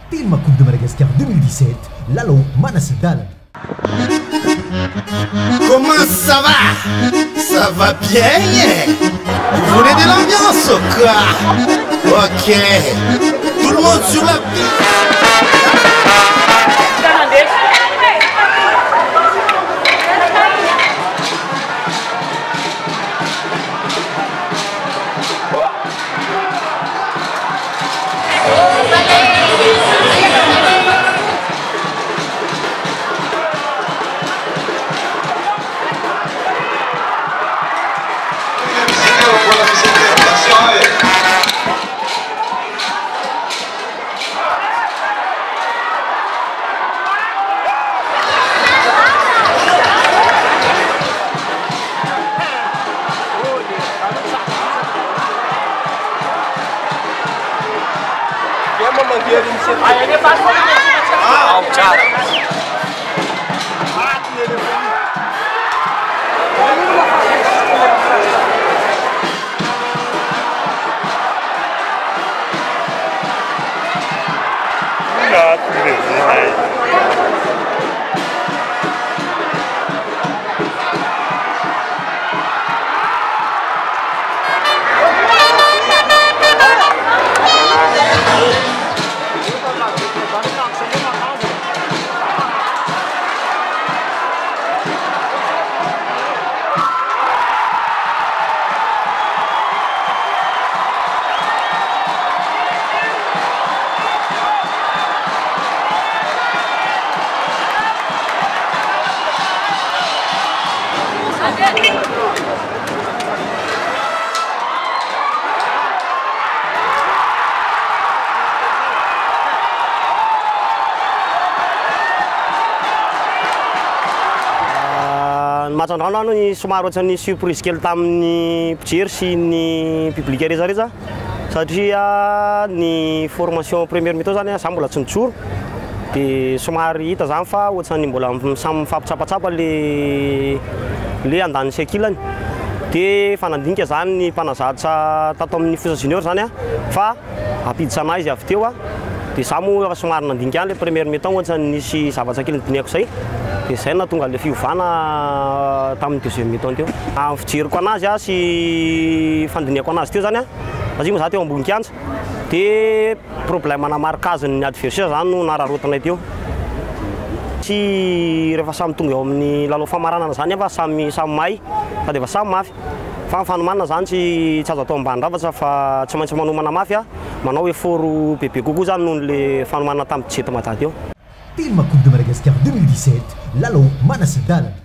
Film Coupe de Madagascar 2017, Lalo Manasidal. Comment ça va? Ça va bien? Vous voulez de l'ambiance ou quoi? Ok. Tout le monde sur la piste. Matsandrano ny somary ohatran'ny surprise kely tamin'ny mpijery sy ny public rehetrarehetra satria ny formation première mi-temps zany za mbola tsy nijoro dia somary hita zany fa ohatran'ny mbola samy mifampitrapatrapa le andaniny sekilany dia fanandinika zany ny mpanazatra tato amin'ny Fosa junior zany fa apiditra anazy izy avy teo dia za moa somary nandinika any le première mi-temps ohatran'ny nisy zavatra kely nidiniako zay dia zay nahatonga le fiovana tamin'ny deuxième mi-temps teo. Fijeriko anazy sy fandiniako anazy teo zany satria moa za teo ambony kianja dia problème na marquage-ny adversaire zany no nararotanay teo. Tsy rehefa samy tonga eo amin'ny lalao famaranana zany fa samy mahay fa dia efa samy mafy. Fa fanomanana zany tsy azo atao ambaniravatra fa tsy maintsy manomana mafy manao effort bebe kokoa zany noho le fanomanana tamin'ny jet Mada teo. Film Coupe de Madagascar 2017, Lalo Manasidal.